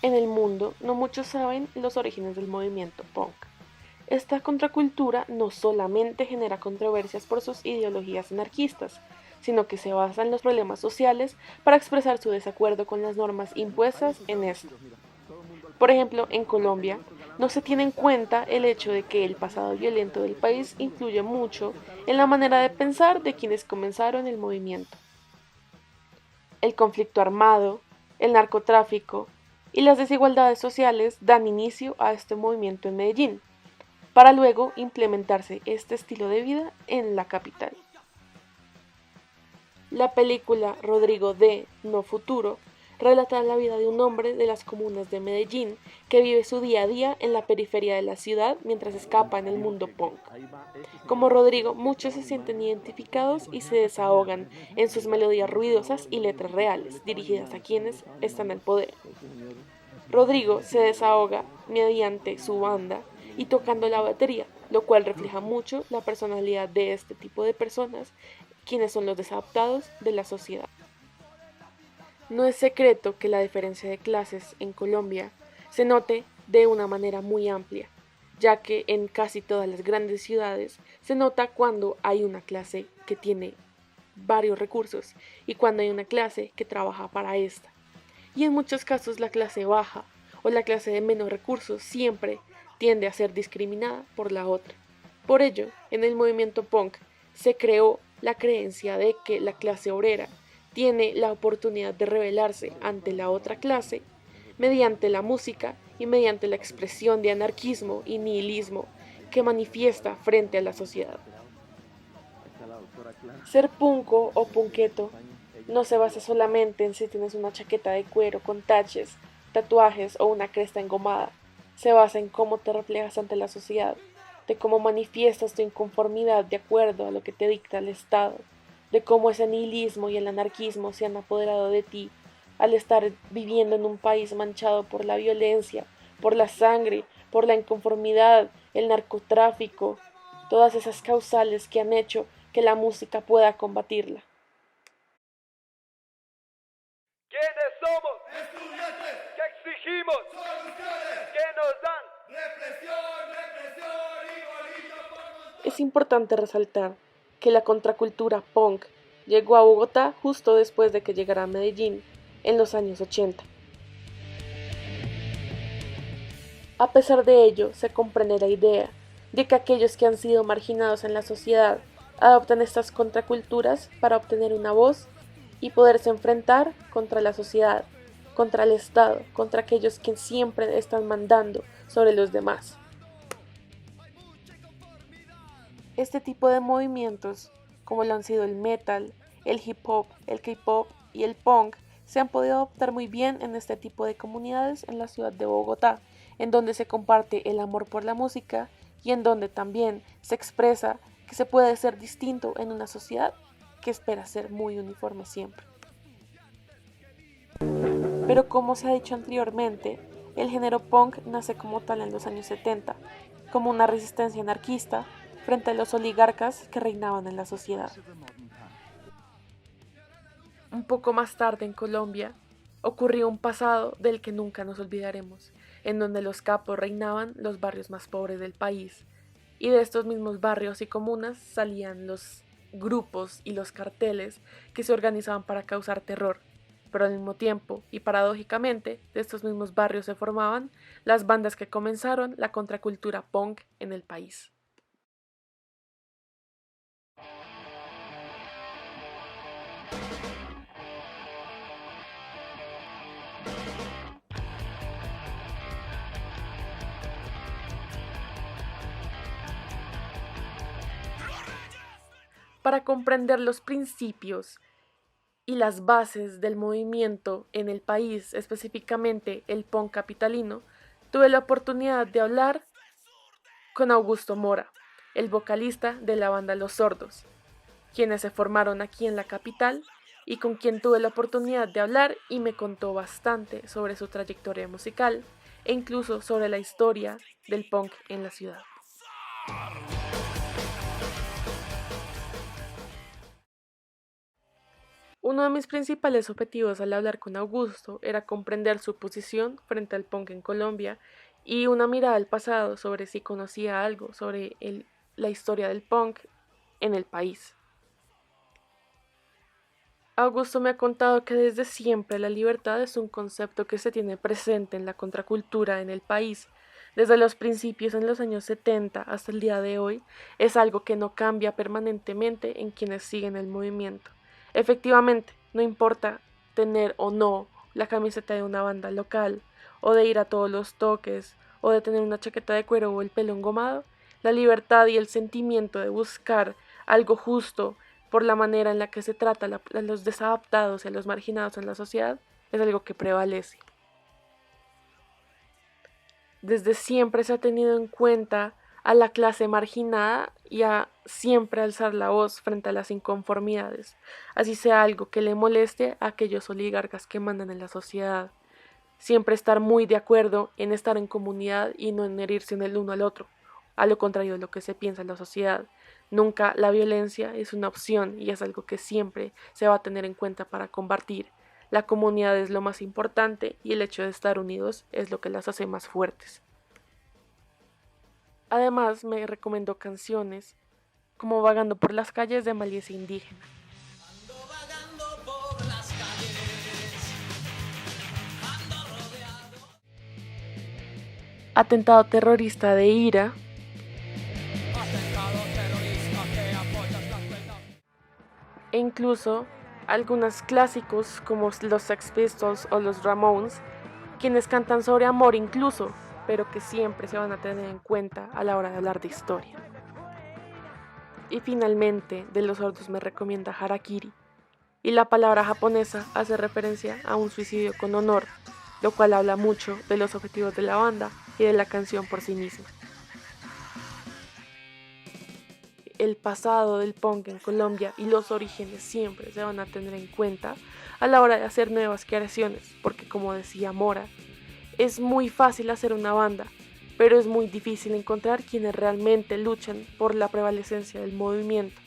En el mundo, no muchos saben los orígenes del movimiento punk. Esta contracultura no solamente genera controversias por sus ideologías anarquistas, sino que se basa en los problemas sociales para expresar su desacuerdo con las normas impuestas en esto. Por ejemplo, en Colombia, no se tiene en cuenta el hecho de que el pasado violento del país influye mucho en la manera de pensar de quienes comenzaron el movimiento. El conflicto armado, el narcotráfico y las desigualdades sociales dan inicio a este movimiento en Medellín, para luego implementarse este estilo de vida en la capital. La película Rodrigo de No Futuro relata la vida de un hombre de las comunas de Medellín que vive su día a día en la periferia de la ciudad mientras escapa en el mundo punk. Como Rodrigo, muchos se sienten identificados y se desahogan en sus melodías ruidosas y letras reales, dirigidas a quienes están al poder. Rodrigo se desahoga mediante su banda y tocando la batería, lo cual refleja mucho la personalidad de este tipo de personas, quienes son los desadaptados de la sociedad. No es secreto que la diferencia de clases en Colombia se note de una manera muy amplia, ya que en casi todas las grandes ciudades se nota cuando hay una clase que tiene varios recursos y cuando hay una clase que trabaja para esta. Y en muchos casos la clase baja o la clase de menos recursos siempre tiende a ser discriminada por la otra. Por ello, en el movimiento punk se creó la creencia de que la clase obrera tiene la oportunidad de rebelarse ante la otra clase mediante la música y mediante la expresión de anarquismo y nihilismo que manifiesta frente a la sociedad. Ser punco o punqueto no se basa solamente en si tienes una chaqueta de cuero con taches, tatuajes o una cresta engomada. Se basa en cómo te reflejas ante la sociedad, de cómo manifiestas tu inconformidad de acuerdo a lo que te dicta el Estado, de cómo ese nihilismo y el anarquismo se han apoderado de ti al estar viviendo en un país manchado por la violencia, por la sangre, por la inconformidad, el narcotráfico, todas esas causales que han hecho que la música pueda combatirla. ¿Quiénes somos? Estudiantes. ¿Qué exigimos? Soluciones. ¿Qué nos dan? Represión, represión, igualito por Es importante resaltar que la contracultura punk llegó a Bogotá justo después de que llegara a Medellín, en los años 80. A pesar de ello, se comprende la idea de que aquellos que han sido marginados en la sociedad adoptan estas contraculturas para obtener una voz y poderse enfrentar contra la sociedad, contra el Estado, contra aquellos que siempre están mandando sobre los demás. Este tipo de movimientos, como lo han sido el metal, el hip hop, el K-pop y el punk, se han podido adoptar muy bien en este tipo de comunidades en la ciudad de Bogotá, en donde se comparte el amor por la música y en donde también se expresa que se puede ser distinto en una sociedad que espera ser muy uniforme siempre. Pero como se ha dicho anteriormente, el género punk nace como tal en los años 70, como una resistencia anarquista frente a los oligarcas que reinaban en la sociedad. Un poco más tarde en Colombia ocurrió un pasado del que nunca nos olvidaremos, en donde los capos reinaban los barrios más pobres del país, y de estos mismos barrios y comunas salían los grupos y los carteles que se organizaban para causar terror, pero al mismo tiempo y paradójicamente de estos mismos barrios se formaban las bandas que comenzaron la contracultura punk en el país. Para comprender los principios y las bases del movimiento en el país, específicamente el punk capitalino, tuve la oportunidad de hablar con Augusto Mora, el vocalista de la banda Los Sordos, quienes se formaron aquí en la capital y con quien tuve la oportunidad de hablar y me contó bastante sobre su trayectoria musical e incluso sobre la historia del punk en la ciudad. Uno de mis principales objetivos al hablar con Augusto era comprender su posición frente al punk en Colombia y una mirada al pasado sobre si conocía algo sobre la historia del punk en el país. Augusto me ha contado que desde siempre la libertad es un concepto que se tiene presente en la contracultura en el país. Desde los principios en los años 70 hasta el día de hoy, es algo que no cambia permanentemente en quienes siguen el movimiento. Efectivamente, no importa tener o no la camiseta de una banda local, o de ir a todos los toques, o de tener una chaqueta de cuero o el pelo engomado, la libertad y el sentimiento de buscar algo justo por la manera en la que se trata a los desadaptados y a los marginados en la sociedad es algo que prevalece. Desde siempre se ha tenido en cuenta a la clase marginada y a siempre alzar la voz frente a las inconformidades, así sea algo que le moleste a aquellos oligarcas que mandan en la sociedad. Siempre estar muy de acuerdo en estar en comunidad y no en herirse en el uno al otro, a lo contrario de lo que se piensa en la sociedad. Nunca la violencia es una opción y es algo que siempre se va a tener en cuenta para combatir. La comunidad es lo más importante y el hecho de estar unidos es lo que las hace más fuertes. Además, me recomendó canciones como Vagando por las calles de Malicia Indígena. Atentado terrorista de Ira. E incluso algunos clásicos como los Sex Pistols o los Ramones, quienes cantan sobre amor incluso, pero que siempre se van a tener en cuenta a la hora de hablar de historia. Y finalmente, de Los Sordos me recomienda Harakiri, y la palabra japonesa hace referencia a un suicidio con honor, lo cual habla mucho de los objetivos de la banda y de la canción por sí misma. El pasado del punk en Colombia y los orígenes siempre se van a tener en cuenta a la hora de hacer nuevas creaciones, porque como decía Mora, es muy fácil hacer una banda, pero es muy difícil encontrar quienes realmente luchan por la prevalecencia del movimiento.